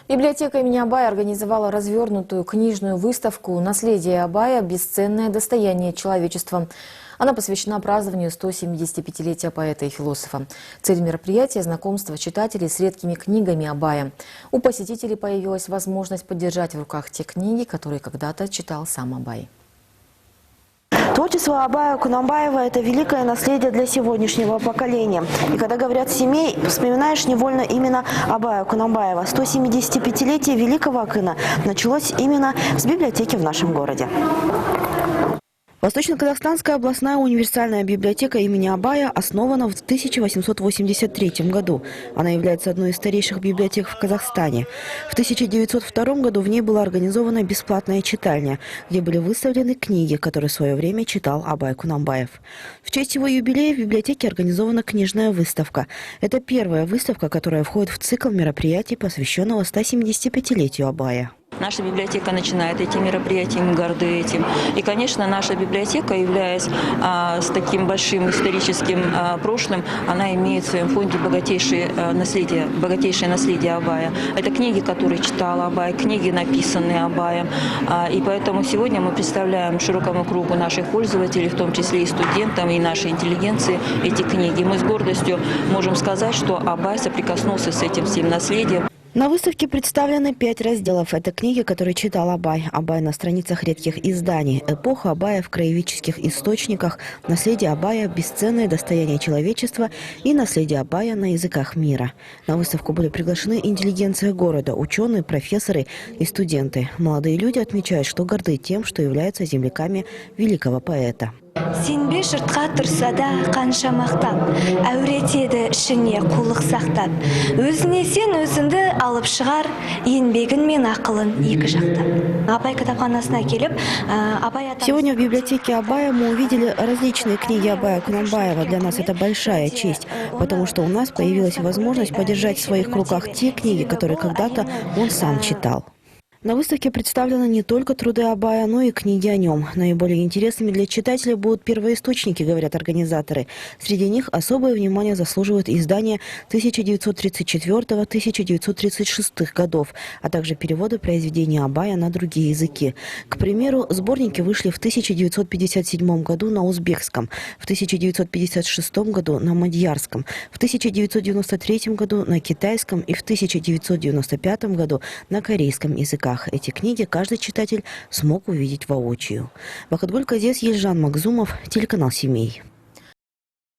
Библиотека имени Абая организовала развернутую книжную выставку «Наследие Абая. Бесценное достояние человечества». Она посвящена празднованию 175-летия поэта и философа. Цель мероприятия – знакомство читателей с редкими книгами Абая. У посетителей появилась возможность подержать в руках те книги, которые когда-то читал сам Абай. Творчество Абая Кунанбаева – это великое наследие для сегодняшнего поколения. И когда говорят «семей», вспоминаешь невольно именно Абая Кунанбаева. 175-летие великого акына началось именно с библиотеки в нашем городе. Восточно-Казахстанская областная универсальная библиотека имени Абая основана в 1883 году. Она является одной из старейших библиотек в Казахстане. В 1902 году в ней была организована бесплатная читальня, где были выставлены книги, которые в свое время читал Абай Кунанбаев. В честь его юбилея в библиотеке организована книжная выставка. Это первая выставка, которая входит в цикл мероприятий, посвященного 175-летию Абая. Наша библиотека начинает эти мероприятия, мы горды этим. И, конечно, наша библиотека, являясь с таким большим историческим прошлым, она имеет в своем фонде богатейшее наследие Абая. Это книги, которые читал Абай, книги, написанные Абаем. И поэтому сегодня мы представляем широкому кругу наших пользователей, в том числе и студентам, и нашей интеллигенции, эти книги. Мы с гордостью можем сказать, что Абай соприкоснулся с этим всем наследием. На выставке представлены 5 разделов. Это книги, которые читал Абай. Абай на страницах редких изданий. Эпоха Абая в краеведческих источниках. Наследие Абая. Бесценное достояние человечества. И наследие Абая на языках мира. На выставку были приглашены интеллигенция города, ученые, профессоры и студенты. Молодые люди отмечают, что горды тем, что являются земляками великого поэта. Сенбе жұртқа тұрса да қанша мақтап, әуретеді ішіне қулық сақтап. Өзіне сен өзіңді алып шығар, еңбегін мен ақылын екі жақтап. Абай кітапханасына келіп, Абай атамыз... Сегодня в библиотеке Абая мы увидели различные книги Абая Кунанбаева. Для нас это большая честь, потому что у нас появилась возможность подержать в своих руках те книги, которые когда-то он сам читал. На выставке представлены не только труды Абая, но и книги о нем. Наиболее интересными для читателей будут первоисточники, говорят организаторы. Среди них особое внимание заслуживают издания 1934-1936 годов, а также переводы произведений Абая на другие языки. К примеру, сборники вышли в 1957 году на узбекском, в 1956 году на мадьярском, в 1993 году на китайском и в 1995 году на корейском языках. Эти книги каждый читатель смог увидеть воочию. Бахытгуль Казес, Ельжан Макзумов, телеканал «Семей».